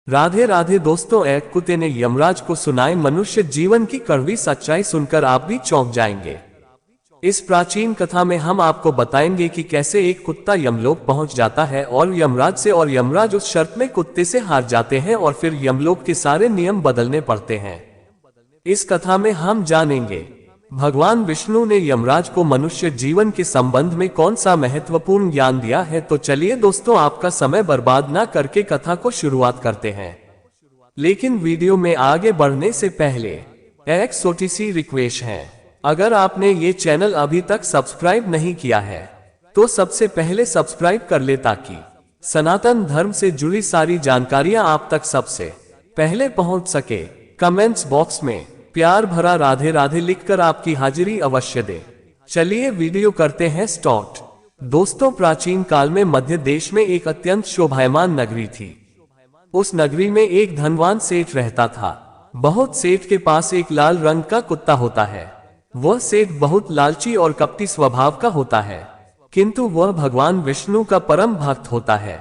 राधे राधे दोस्तों, एक कुत्ते ने यमराज को सुनाई मनुष्य जीवन की कड़वी सच्चाई सुनकर आप भी चौंक जाएंगे। इस प्राचीन कथा में हम आपको बताएंगे कि कैसे एक कुत्ता यमलोक पहुंच जाता है और यमराज से, और यमराज उस शर्त में कुत्ते से हार जाते हैं और फिर यमलोक के सारे नियम बदलने पड़ते हैं। इस कथा में हम जानेंगे भगवान विष्णु ने यमराज को मनुष्य जीवन के संबंध में कौन सा महत्वपूर्ण ज्ञान दिया है। तो चलिए दोस्तों, आपका समय बर्बाद ना करके कथा को शुरुआत करते हैं। लेकिन वीडियो में आगे बढ़ने से पहले एक छोटी सी रिक्वेस्ट है। अगर आपने ये चैनल अभी तक सब्सक्राइब नहीं किया है तो सबसे पहले सब्सक्राइब कर ले, ताकि सनातन धर्म से जुड़ी सारी जानकारियां आप तक सबसे पहले पहुंच सके। कमेंट्स बॉक्स में प्यार भरा राधे राधे लिखकर आपकी हाजिरी अवश्य दे। चलिए वीडियो करते हैं स्टार्ट। दोस्तों, प्राचीन काल में मध्य देश में एक अत्यंत शोभायमान नगरी थी। उस नगरी में एक धनवान सेठ रहता था। बहुत सेठ के पास एक लाल रंग का कुत्ता होता है। वह सेठ बहुत लालची और कपटी स्वभाव का होता है, किंतु वह भगवान विष्णु का परम भक्त होता है।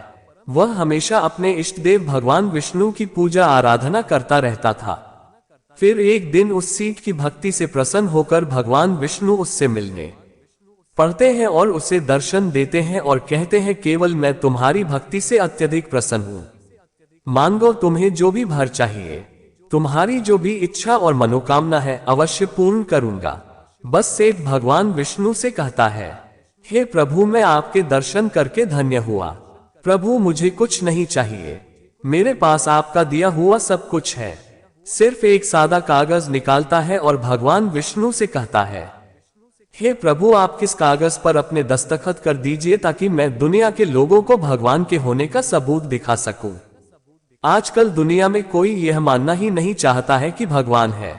वह हमेशा अपने इष्ट देव भगवान विष्णु की पूजा आराधना करता रहता था। फिर एक दिन उस सेठ की भक्ति से प्रसन्न होकर भगवान विष्णु उससे मिलने पड़ते हैं और उसे दर्शन देते हैं और कहते हैं, केवल मैं तुम्हारी भक्ति से अत्यधिक प्रसन्न हूँ। मांगो, तुम्हें जो भी वर चाहिए, तुम्हारी जो भी इच्छा और मनोकामना है अवश्य पूर्ण करूंगा। बस सेठ भगवान विष्णु से कहता है, हे प्रभु, मैं आपके दर्शन करके धन्य हुआ। प्रभु, मुझे कुछ नहीं चाहिए, मेरे पास आपका दिया हुआ सब कुछ है। सिर्फ एक सादा कागज निकालता है और भगवान विष्णु से कहता है, हे प्रभु, आप किस कागज पर अपने दस्तखत कर दीजिए ताकि मैं दुनिया के लोगों को भगवान के होने का सबूत दिखा सकूं। आजकल दुनिया में कोई यह मानना ही नहीं चाहता है कि भगवान है।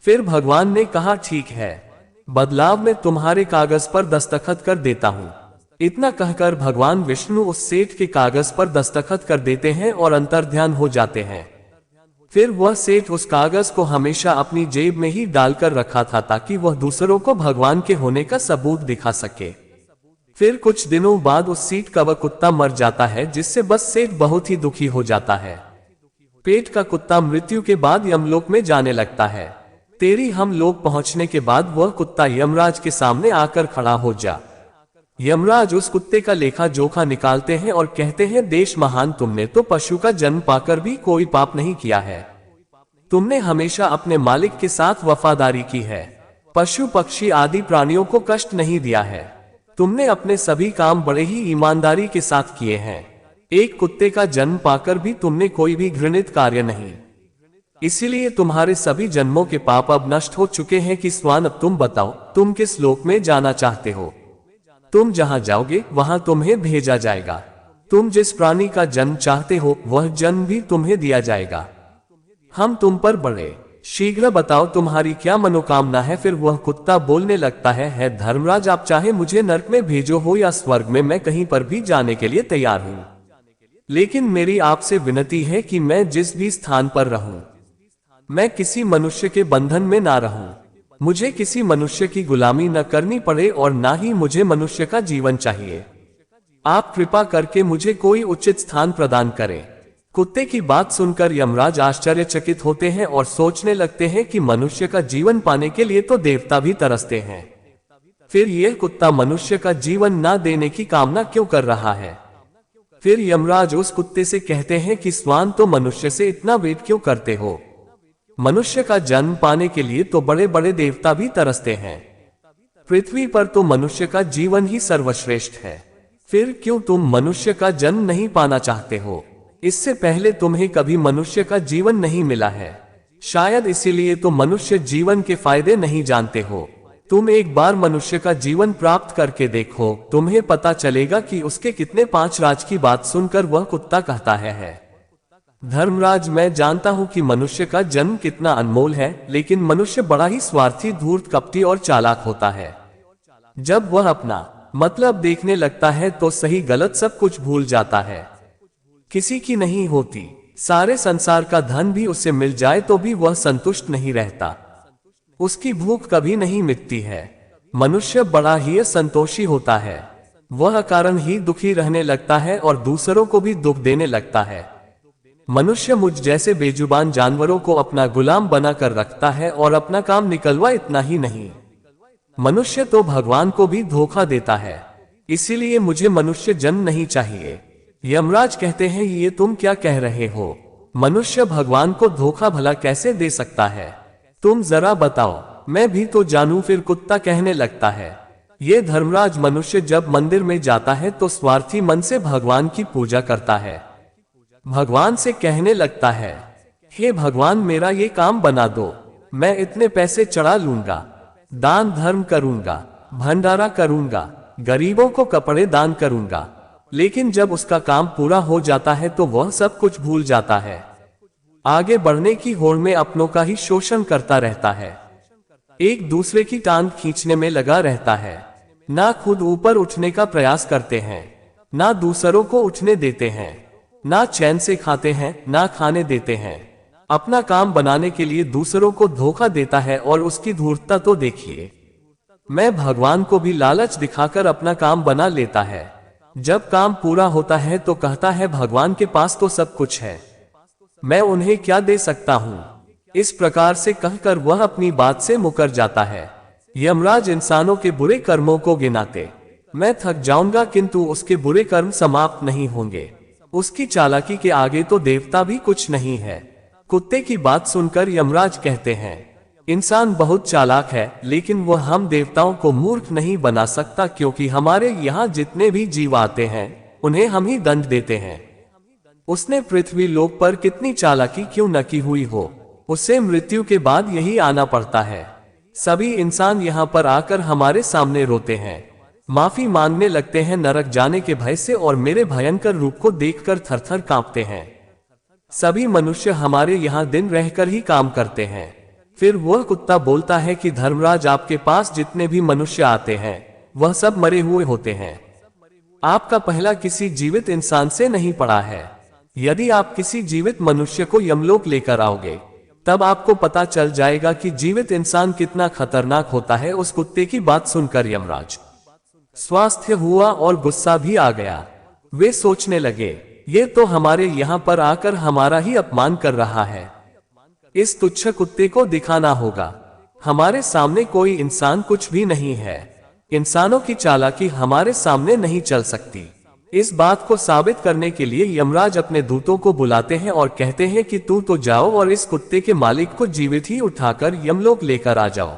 फिर भगवान ने कहा, ठीक है, बदलाव में तुम्हारे कागज पर दस्तखत कर देता हूं। इतना कहकर भगवान विष्णु उस सेठ के कागज पर दस्तखत कर देते हैं और अंतर्ध्यान हो जाते हैं। फिर वह सेठ उस कागज को हमेशा अपनी जेब में ही डालकर रखा था ताकि वह दूसरों को भगवान के होने का सबूत दिखा सके। फिर कुछ दिनों बाद उस सेठ का वह कुत्ता मर जाता है, जिससे बस सेठ बहुत ही दुखी हो जाता है। पेट का कुत्ता मृत्यु के बाद यमलोक में जाने लगता है। तेरी हम लोग पहुंचने के बाद वह कुत्ता यमराज के सामने आकर खड़ा हो जा। यमराज उस कुत्ते का लेखा जोखा निकालते हैं और कहते हैं, देश महान, तुमने तो पशु का जन्म पाकर भी कोई पाप नहीं किया है। तुमने हमेशा अपने मालिक के साथ वफादारी की है, पशु पक्षी आदि प्राणियों को कष्ट नहीं दिया है। तुमने अपने सभी काम बड़े ही ईमानदारी के साथ किए हैं। एक कुत्ते का जन्म पाकर भी तुमने कोई भी घृणित कार्य नहीं, इसीलिए तुम्हारे सभी जन्मों के पाप अब नष्ट हो चुके हैं। कि स्वान, अब तुम बताओ, तुम किस लोक में जाना चाहते हो? तुम जहां जाओगे वहां तुम्हें भेजा जाएगा। तुम जिस प्राणी का जन्म चाहते हो वह जन्म भी तुम्हें दिया जाएगा। हम तुम पर बड़े शीघ्र बताओ, तुम्हारी क्या मनोकामना है? फिर वह कुत्ता बोलने लगता है धर्मराज, आप चाहे मुझे नरक में भेजो हो या स्वर्ग में, मैं कहीं पर भी जाने के लिए तैयार हूं। लेकिन मेरी आपसे विनती है कि मैं जिस भी स्थान पर रहूं, मैं किसी मनुष्य के बंधन में ना रहूं। मुझे किसी मनुष्य की गुलामी न करनी पड़े और ना ही मुझे मनुष्य का जीवन चाहिए। आप कृपा करके मुझे कोई उचित स्थान प्रदान करें। कुत्ते की बात सुनकर यमराज आश्चर्यचकित होते हैं और सोचने लगते हैं कि मनुष्य का जीवन पाने के लिए तो देवता भी तरसते हैं, फिर यह कुत्ता मनुष्य का जीवन ना देने की कामना क्यों कर रहा है? फिर यमराज उस कुत्ते से कहते हैं कि स्वान, तो मनुष्य से इतना वेट क्यों करते हो? मनुष्य का जन्म पाने के लिए तो बड़े बड़े देवता भी तरसते हैं। पृथ्वी पर तो मनुष्य का जीवन ही सर्वश्रेष्ठ है। फिर क्यों तुम मनुष्य का जन्म नहीं पाना चाहते हो? इससे पहले तुम्हें कभी मनुष्य का जीवन नहीं मिला है, शायद इसीलिए तो मनुष्य जीवन के फायदे नहीं जानते हो। तुम एक बार मनुष्य का जीवन प्राप्त करके देखो, तुम्हें पता चलेगा कि उसके कितने 5 राज। की बात सुनकर वह कुत्ता कहता है, धर्मराज, मैं जानता हूं कि मनुष्य का जन्म कितना अनमोल है, लेकिन मनुष्य बड़ा ही स्वार्थी, धूर्त, कपटी और चालाक होता है। जब वह अपना मतलब देखने लगता है तो सही गलत सब कुछ भूल जाता है। किसी की नहीं होती, सारे संसार का धन भी उसे मिल जाए तो भी वह संतुष्ट नहीं रहता। उसकी भूख कभी नहीं मिटती है। मनुष्य बड़ा ही असंतोषी होता है। वह कारण ही दुखी रहने लगता है और दूसरों को भी दुख देने लगता है। मनुष्य मुझ जैसे बेजुबान जानवरों को अपना गुलाम बनाकर रखता है और अपना काम निकलवा। इतना ही नहीं, मनुष्य तो भगवान को भी धोखा देता है। इसीलिए मुझे मनुष्य जन्म नहीं चाहिए। यमराज कहते हैं, ये तुम क्या कह रहे हो? मनुष्य भगवान को धोखा भला कैसे दे सकता है? तुम जरा बताओ, मैं भी तो जानूं। फिर कुत्ता कहने लगता है, ये धर्मराज, मनुष्य जब मंदिर में जाता है तो स्वार्थी मन से भगवान की पूजा करता है। भगवान से कहने लगता है, हे भगवान, मेरा ये काम बना दो, मैं इतने पैसे चढ़ा लूंगा, दान धर्म करूंगा, भंडारा करूंगा, गरीबों को कपड़े दान करूंगा। लेकिन जब उसका काम पूरा हो जाता है तो वह सब कुछ भूल जाता है। आगे बढ़ने की होड़ में अपनों का ही शोषण करता रहता है, एक दूसरे की टांग खींचने में लगा रहता है। ना खुद ऊपर उठने का प्रयास करते हैं, ना दूसरों को उठने देते हैं, ना चैन से खाते हैं, ना खाने देते हैं। अपना काम बनाने के लिए दूसरों को धोखा देता है और उसकी धूर्तता तो देखिए। मैं भगवान को भी लालच दिखाकर अपना काम बना लेता है। जब काम पूरा होता है तो कहता है, भगवान के पास तो सब कुछ है, मैं उन्हें क्या दे सकता हूँ। इस प्रकार से कहकर वह अपनी बात से मुकर जाता है। यमराज इंसानों के बुरे कर्मों को गिनाते, मैं थक जाऊंगा, किंतु उसके बुरे कर्म समाप्त नहीं होंगे। उसकी चालाकी के आगे तो देवता भी कुछ नहीं है। कुत्ते की बात सुनकर यमराज कहते हैं, इंसान बहुत चालाक है, लेकिन वह हम देवताओं को मूर्ख नहीं बना सकता, क्योंकि हमारे यहाँ जितने भी जीव आते हैं उन्हें हम ही दंड देते हैं। उसने पृथ्वी लोक पर कितनी चालाकी क्यों न की हुई हो, उसे मृत्यु के बाद यही आना पड़ता है। सभी इंसान यहाँ पर आकर हमारे सामने रोते हैं, माफी मांगने लगते हैं नरक जाने के भय से, और मेरे भयंकर रूप को देखकर थरथर कांपते हैं। सभी मनुष्य हमारे यहाँ दिन रहकर ही काम करते हैं। फिर वह कुत्ता बोलता है कि धर्मराज, आपके पास जितने भी मनुष्य आते हैं वह सब मरे हुए होते हैं। आपका पहला किसी जीवित इंसान से नहीं पड़ा है। यदि आप किसी जीवित मनुष्य को यमलोक लेकर आओगे तब आपको पता चल जाएगा कि जीवित इंसान कितना खतरनाक होता है। उस कुत्ते की बात सुनकर यमराज स्वास्थ्य हुआ और गुस्सा भी आ गया। वे सोचने लगे, ये तो हमारे यहाँ पर आकर हमारा ही अपमान कर रहा है। इस तुच्छ कुत्ते को दिखाना होगा, हमारे सामने कोई इंसान कुछ भी नहीं है। इंसानों की चालाकी हमारे सामने नहीं चल सकती। इस बात को साबित करने के लिए यमराज अपने दूतों को बुलाते हैं और कहते हैं कि तू तो जाओ और इस कुत्ते के मालिक को जीवित ही उठाकर यमलोक लेकर आ जाओ।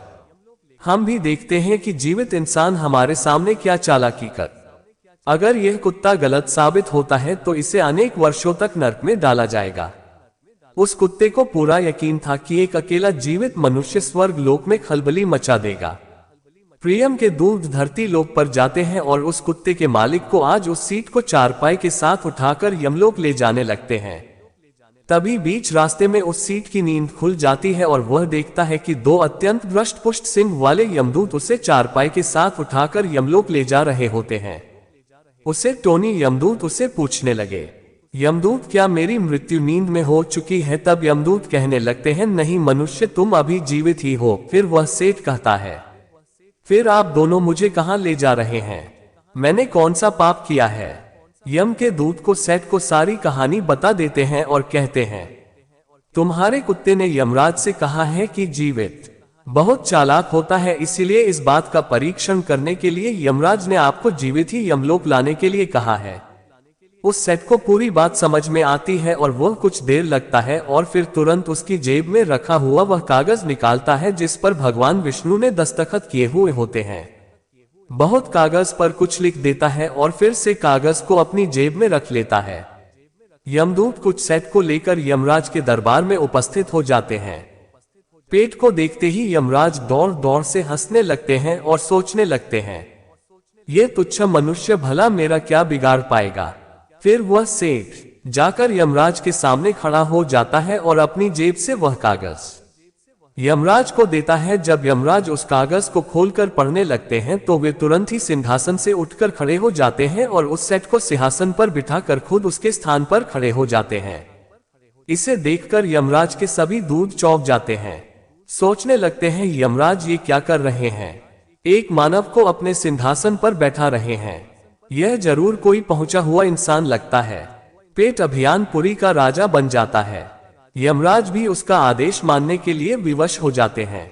हम भी देखते हैं कि जीवित इंसान हमारे सामने क्या चालाकी कर। अगर यह कुत्ता गलत साबित होता है तो इसे अनेक वर्षों तक नरक में डाला जाएगा। उस कुत्ते को पूरा यकीन था कि एक अकेला जीवित मनुष्य स्वर्ग लोक में खलबली मचा देगा। प्रियम के दूत धरती लोक पर जाते हैं और उस कुत्ते के मालिक को आज उस सीट को चारपाई के साथ उठाकर यमलोक ले जाने लगते हैं। तभी बीच रास्ते में उस सीट की नींद खुल जाती है और वह देखता है कि दो अत्यंत दृष्ट पुष्ट सिंह वाले यमदूत उसे चारपाई के साथ उठाकर यमलोक ले जा रहे होते हैं। उसे टोनी यमदूत उसे पूछने लगे, यमदूत, क्या मेरी मृत्यु नींद में हो चुकी है? तब यमदूत कहने लगते हैं, नहीं मनुष्य, तुम अभी जीवित ही हो। फिर वह सेठ कहता है, फिर आप दोनों मुझे कहां ले जा रहे हैं? मैंने कौन सा पाप किया है? यम के दूत को सेठ को सारी कहानी बता देते हैं और कहते हैं, तुम्हारे कुत्ते ने यमराज से कहा है कि जीवित बहुत चालाक होता है, इसीलिए इस बात का परीक्षण करने के लिए यमराज ने आपको जीवित ही यमलोक लाने के लिए कहा है। उस सेठ को पूरी बात समझ में आती है और वह कुछ देर लगता है और फिर तुरंत उसकी जेब में रखा हुआ वह कागज निकालता है जिस पर भगवान विष्णु ने दस्तखत किए हुए होते हैं। बहुत कागज पर कुछ लिख देता है और फिर से कागज को अपनी जेब में रख लेता है। यमदूत कुछ सेठ को लेकर यमराज के दरबार में उपस्थित हो जाते हैं। पेट को देखते ही यमराज दौड़ दौड़ से हंसने लगते हैं और सोचने लगते हैं, ये तुच्छ मनुष्य भला मेरा क्या बिगाड़ पाएगा। फिर वह सेठ जाकर यमराज के सामने खड़ा हो जाता है और अपनी जेब से वह कागज यमराज को देता है। जब यमराज उस कागज को खोलकर पढ़ने लगते हैं तो वे तुरंत ही सिंहासन से उठकर खड़े हो जाते हैं और उस सेठ को सिंहासन पर बिठाकर खुद उसके स्थान पर खड़े हो जाते हैं। इसे देखकर यमराज के सभी दूत चौंक जाते हैं, सोचने लगते हैं, यमराज ये क्या कर रहे हैं? एक मानव को अपने सिंहासन पर बैठा रहे हैं, यह जरूर कोई पहुंचा हुआ इंसान लगता है। पेट अभियानपुरी का राजा बन जाता है। यमराज भी उसका आदेश मानने के लिए विवश हो जाते हैं।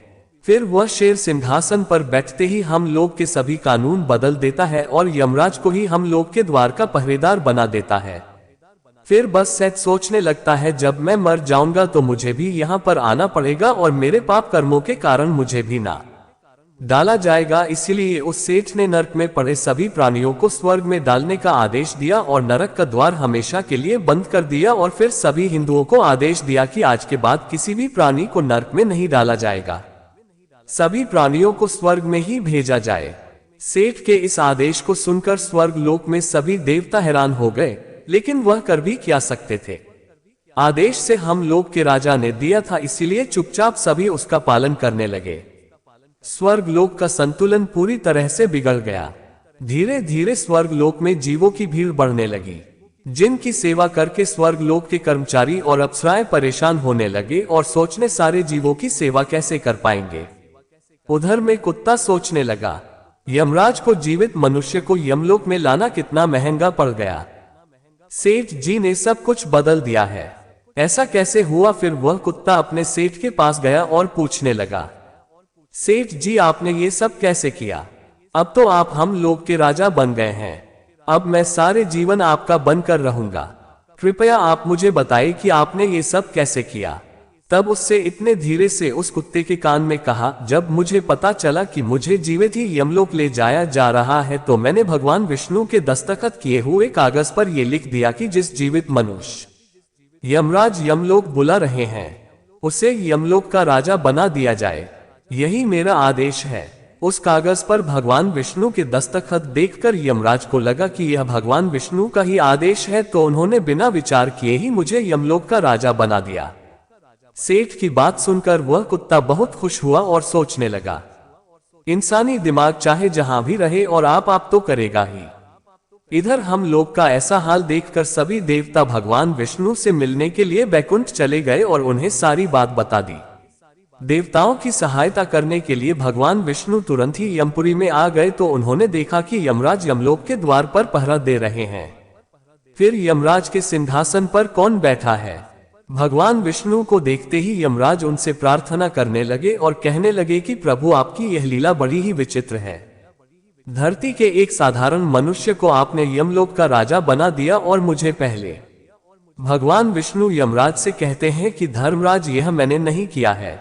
फिर वह शेर सिंहासन पर बैठते ही हम लोग के सभी कानून बदल देता है और यमराज को ही हम लोग के द्वार का पहरेदार बना देता है। फिर बस सेठ सोचने लगता है, जब मैं मर जाऊंगा तो मुझे भी यहाँ पर आना पड़ेगा और मेरे पाप कर्मों के कारण मुझे भी ना डाला जाएगा। इसलिए उस सेठ ने नरक में पड़े सभी प्राणियों को स्वर्ग में डालने का आदेश दिया और नरक का द्वार हमेशा के लिए बंद कर दिया और फिर सभी हिंदुओं को आदेश दिया कि आज के बाद किसी भी प्राणी को नरक में नहीं डाला जाएगा, सभी प्राणियों को स्वर्ग में ही भेजा जाए। सेठ के इस आदेश को सुनकर स्वर्ग लोक में सभी देवता हैरान हो गए, लेकिन वह कर भी क्या सकते थे। आदेश से हम लोग के राजा ने दिया था, इसीलिए चुपचाप सभी उसका पालन करने लगे। स्वर्ग लोक का संतुलन पूरी तरह से बिगड़ गया। धीरे धीरे स्वर्ग लोक में जीवों की भीड़ बढ़ने लगी, जिनकी सेवा करके स्वर्ग लोक के कर्मचारी और अप्सराएं परेशान होने लगे और सोचने सारे जीवों की सेवा कैसे कर पाएंगे। उधर में कुत्ता सोचने लगा, यमराज को जीवित मनुष्य को यमलोक में लाना कितना महंगा पड़ गया। सेठ जी ने सब कुछ बदल दिया है, ऐसा कैसे हुआ। फिर वह कुत्ता अपने सेठ के पास गया और पूछने लगा, सेठ जी आपने ये सब कैसे किया? अब तो आप हम लोग के राजा बन गए हैं, अब मैं सारे जीवन आपका बनकर रहूंगा, कृपया आप मुझे बताइए कि आपने ये सब कैसे किया। तब उससे इतने धीरे से उस कुत्ते के कान में कहा, जब मुझे पता चला कि मुझे जीवित ही यमलोक ले जाया जा रहा है तो मैंने भगवान विष्णु के दस्तखत किए हुए कागज पर यह लिख दिया कि जिस जीवित मनुष्य यमराज यमलोक बुला रहे हैं उसे यमलोक का राजा बना दिया जाए, यही मेरा आदेश है। उस कागज पर भगवान विष्णु के दस्तखत देखकर यमराज को लगा कि यह भगवान विष्णु का ही आदेश है, तो उन्होंने बिना विचार किए ही मुझे यमलोक का राजा बना दिया। सेठ की बात सुनकर वह कुत्ता बहुत खुश हुआ और सोचने लगा, इंसानी दिमाग चाहे जहां भी रहे और आप तो करेगा ही। इधर हम लोग का ऐसा हाल देखकर सभी देवता भगवान विष्णु से मिलने के लिए बैकुंठ चले गए और उन्हें सारी बात बता दी। देवताओं की सहायता करने के लिए भगवान विष्णु तुरंत ही यमपुरी में आ गए तो उन्होंने देखा कि यमराज यमलोक के द्वार पर पहरा दे रहे हैं। फिर यमराज के सिंहासन पर कौन बैठा है? भगवान विष्णु को देखते ही यमराज उनसे प्रार्थना करने लगे और कहने लगे कि प्रभु आपकी यह लीला बड़ी ही विचित्र है। धरती के एक साधारण मनुष्य को आपने यमलोक का राजा बना दिया और मुझे पहले। भगवान विष्णु यमराज से कहते हैं कि धर्मराज यह मैंने नहीं किया है,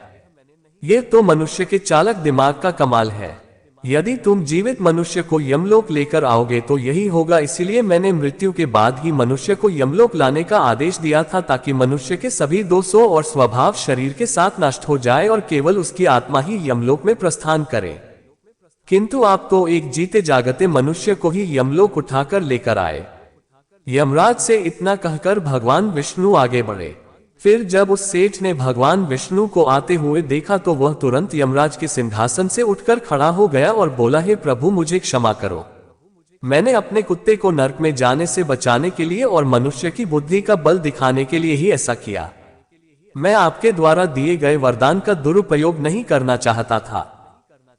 ये तो मनुष्य के चालक दिमाग का कमाल है। यदि तुम जीवित मनुष्य को यमलोक लेकर आओगे तो यही होगा, इसीलिए मैंने मृत्यु के बाद ही मनुष्य को यमलोक लाने का आदेश दिया था, ताकि मनुष्य के सभी दोषों और स्वभाव शरीर के साथ नष्ट हो जाए और केवल उसकी आत्मा ही यमलोक में प्रस्थान करे। किंतु आप तो एक जीते जागते मनुष्य को ही यमलोक उठाकर लेकर आए। यमराज से इतना कहकर भगवान विष्णु आगे बढ़े। फिर जब उस सेठ ने भगवान विष्णु को आते हुए देखा तो वह तुरंत यमराज के सिंहासन से उठकर खड़ा हो गया और बोला, हे प्रभु मुझे क्षमा करो, मैंने अपने कुत्ते को नरक में जाने से बचाने के लिए और मनुष्य की बुद्धि का बल दिखाने के लिए ही ऐसा किया। मैं आपके द्वारा दिए गए वरदान का दुरुपयोग नहीं करना चाहता था।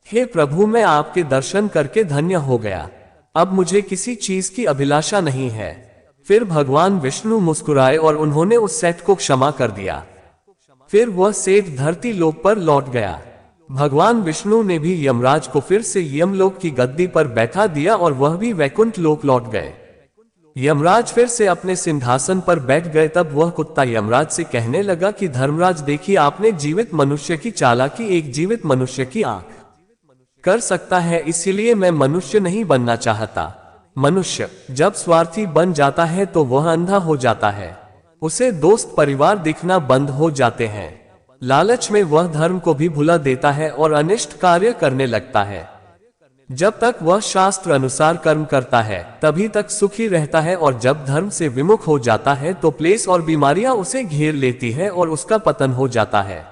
हे प्रभु मैं आपके दर्शन करके धन्य हो गया, अब मुझे किसी चीज की अभिलाषा नहीं है। फिर भगवान विष्णु मुस्कुराए और उन्होंने उस सेठ को क्षमा कर दिया। फिर वह सेठ धरती लोक पर लौट गया। भगवान विष्णु ने भी यमराज को फिर से यमलोक की गद्दी पर बैठा दिया और वह भी वैकुंठ लोक लौट गए। यमराज फिर से अपने सिंहासन पर बैठ गए। तब वह कुत्ता यमराज से कहने लगा कि धर्मराज देखिए, आपने जीवित मनुष्य की चालाकी एक जीवित मनुष्य की आंख कर सकता है, इसीलिए मैं मनुष्य नहीं बनना चाहता। मनुष्य जब स्वार्थी बन जाता है तो वह अंधा हो जाता है, उसे दोस्त परिवार दिखना बंद हो जाते हैं, लालच में वह धर्म को भी भुला देता है और अनिष्ट कार्य करने लगता है। जब तक वह शास्त्र अनुसार कर्म करता है तभी तक सुखी रहता है, और जब धर्म से विमुख हो जाता है तो क्लेश और बीमारियां उसे घेर लेती है और उसका पतन हो जाता है।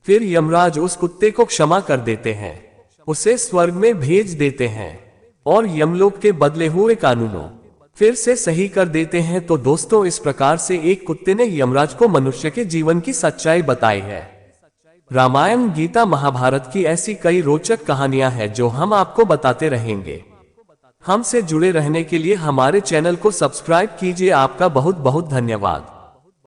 फिर यमराज उस कुत्ते को क्षमा कर देते हैं, उसे स्वर्ग में भेज देते हैं और यमलोक के बदले हुए कानूनों फिर से सही कर देते हैं। तो दोस्तों, इस प्रकार से एक कुत्ते ने यमराज को मनुष्य के जीवन की सच्चाई बताई है। रामायण, गीता, महाभारत की ऐसी कई रोचक कहानियां हैं जो हम आपको बताते रहेंगे। हमसे जुड़े रहने के लिए हमारे चैनल को सब्सक्राइब कीजिए। आपका बहुत बहुत धन्यवाद।